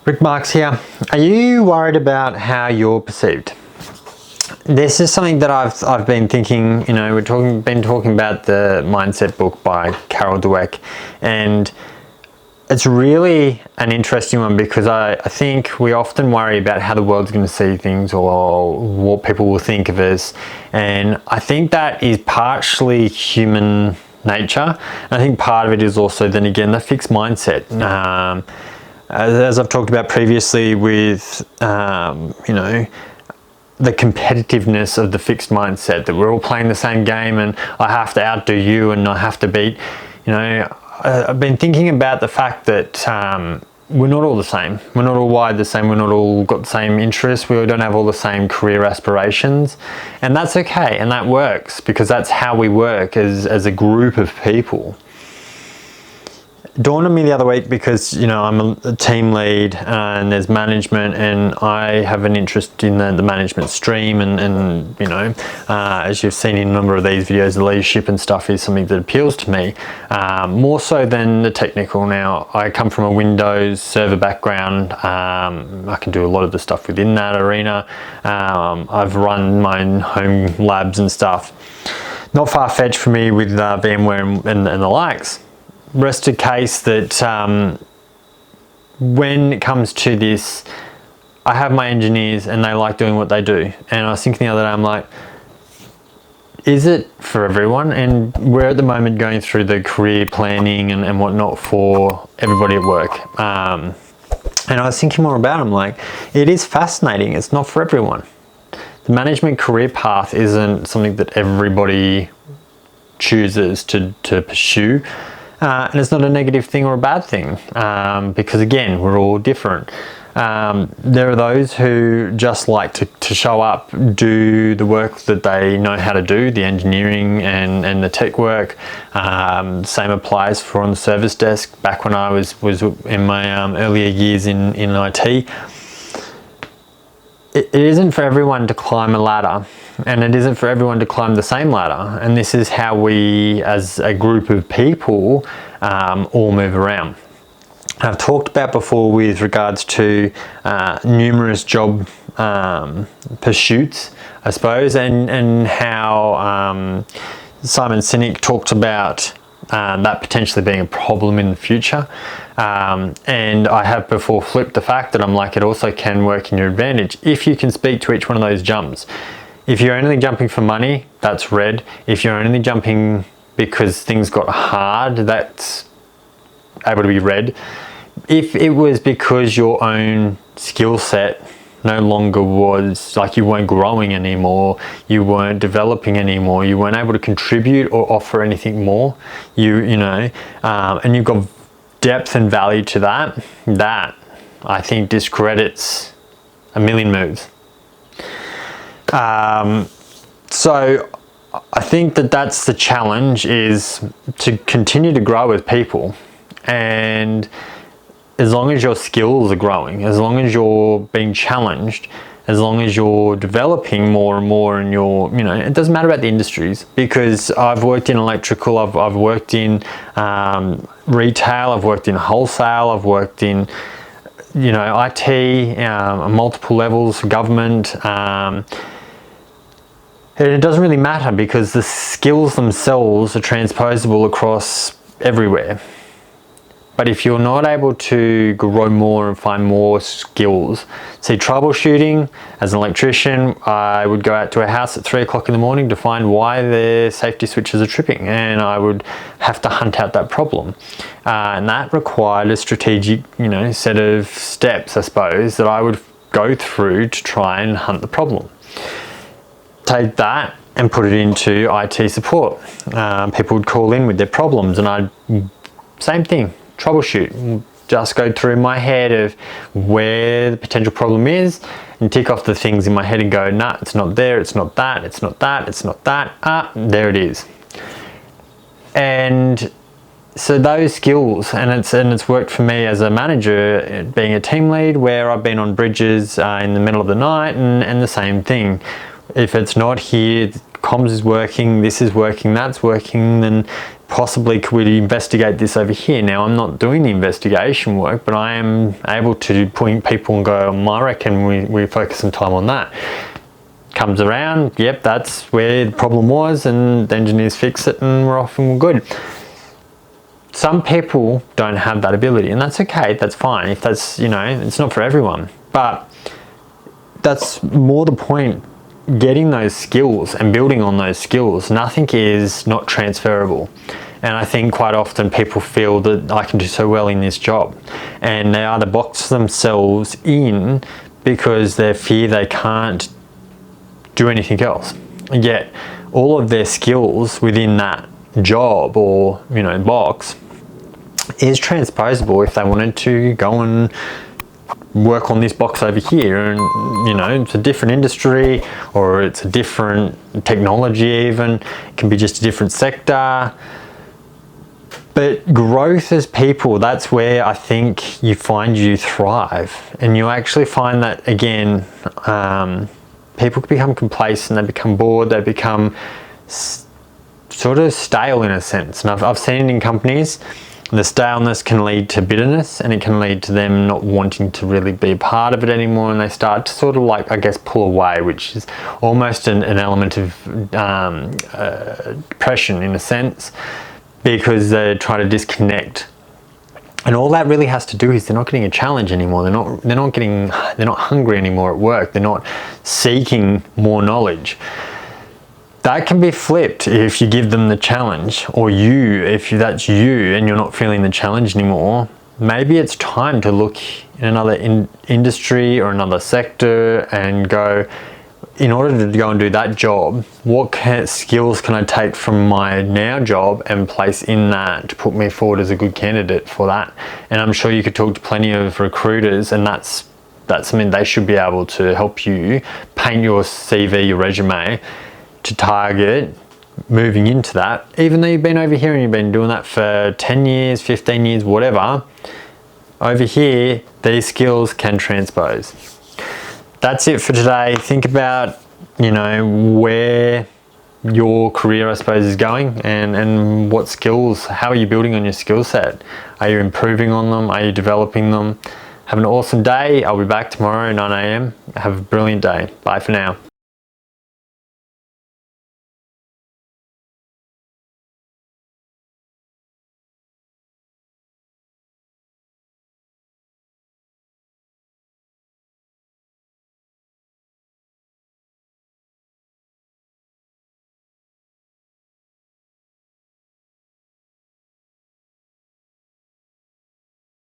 Rick Marks here. Are you worried about how you're perceived? This is something that I've been thinking. You know, been talking about the Mindset book by Carol Dweck, and it's really an interesting one because I think we often worry about how the world's going to see things or what people will think of us, and I think that is partially human nature. I think part of it is also then again the fixed mindset. As I've talked about previously with, you know, the competitiveness of the fixed mindset, that we're all playing the same game and I have to outdo you and I have to beat, you know, I've been thinking about the fact that we're not all the same. We're not all wired the same. We're not all got the same interests. We don't have all the same career aspirations. And that's okay. And that works because that's how we work as a group of people. Dawned on me the other week because, you know, I'm a team lead and there's management, and I have an interest in the management stream, and you know, as you've seen in a number of these videos, the leadership and stuff is something that appeals to me more so than the technical. Now, I come from a Windows server background. I can do a lot of the stuff within that arena. I've run my own home labs and stuff. Not far-fetched for me with VMware and the likes. Rest of case that when it comes to this, I have my engineers and they like doing what they do. And I was thinking the other day, I'm like, is it for everyone? And we're at the moment going through the career planning and whatnot for everybody at work. And I was thinking more about it. I'm like, it is fascinating. It's not for everyone. The management career path isn't something that everybody chooses to pursue. And it's not a negative thing or a bad thing, because again, we're all different. There are those who just like to show up, do the work that they know how to do, the engineering and the tech work. Same applies for on the service desk. Back when I was in my earlier years in IT, it isn't for everyone to climb a ladder. And it isn't for everyone to climb the same ladder. And this is how we, as a group of people, all move around. I've talked about before with regards to numerous job pursuits, I suppose, and how Simon Sinek talked about that potentially being a problem in the future. And I have before flipped the fact that I'm like, it also can work in your advantage if you can speak to each one of those jumps. If you're only jumping for money, that's red. If you're only jumping because things got hard, that's able to be red. If it was because your own skill set no longer was, like, you weren't growing anymore, you weren't developing anymore, you weren't able to contribute or offer anything more, you know, and you've got depth and value to that I think discredits a million moves. So I think that's the challenge, is to continue to grow with people. And as long as your skills are growing, as long as you're being challenged, as long as you're developing more and more, and you're, you know, it doesn't matter about the industries, because I've worked in electrical, I've worked in retail, I've worked in wholesale, I've worked in, you know, IT, multiple levels, government, it doesn't really matter because the skills themselves are transposable across everywhere. But if you're not able to grow more and find more skills, see, troubleshooting, as an electrician, I would go out to a house at 3 o'clock in the morning to find why their safety switches are tripping, and I would have to hunt out that problem. And that required a strategic, you know, set of steps, I suppose, that I would go through to try and hunt the problem. Take that and put it into IT support. People would call in with their problems, and same thing, troubleshoot. Just go through my head of where the potential problem is and tick off the things in my head and go, nah, it's not there, it's not that, it's not that, it's not that, there it is. And so those skills, and it's worked for me as a manager, being a team lead, where I've been on bridges in the middle of the night, and the same thing. If it's not here, comms is working, this is working, that's working, then possibly could we investigate this over here? Now, I'm not doing the investigation work, but I am able to point people and go, I reckon we focus some time on that. Comes around, yep, that's where the problem was, and the engineers fix it and we're off and we're good. Some people don't have that ability, and that's okay, that's fine. If that's, you know, it's not for everyone, but that's more the point. Getting those skills and building on those skills, nothing is not transferable. And I think quite often people feel that I can do so well in this job, and they either box themselves in because they fear they can't do anything else. And yet all of their skills within that job or, you know, box is transposable if they wanted to go and work on this box over here. And, you know, it's a different industry, or it's a different technology even. It can be just a different sector. But growth as people, that's where I think you find you thrive. And you actually find that, again, people become complacent, they become bored, they become sort of stale in a sense. And I've seen it in companies. The staleness can lead to bitterness, and it can lead to them not wanting to really be a part of it anymore, and they start to sort of, like, I guess, pull away, which is almost an element of depression in a sense, because they're trying to disconnect. And all that really has to do is they're not getting a challenge anymore. They're not hungry anymore at work. They're not seeking more knowledge. That can be flipped if you give them the challenge, or if that's you and you're not feeling the challenge anymore. Maybe it's time to look in another industry or another sector and go, in order to go and do that job, what skills can I take from my now job and place in that to put me forward as a good candidate for that? And I'm sure you could talk to plenty of recruiters, and that's something they should be able to help you paint your CV, your resume, to target moving into that. Even though you've been over here and you've been doing that for 10 years, 15 years, whatever, over here, these skills can transpose. That's it for today. Think about, you know, where your career, I suppose, is going, and what skills, how are you building on your skill set? Are you improving on them? Are you developing them? Have an awesome day. I'll be back tomorrow at 9 a.m. Have a brilliant day. Bye for now.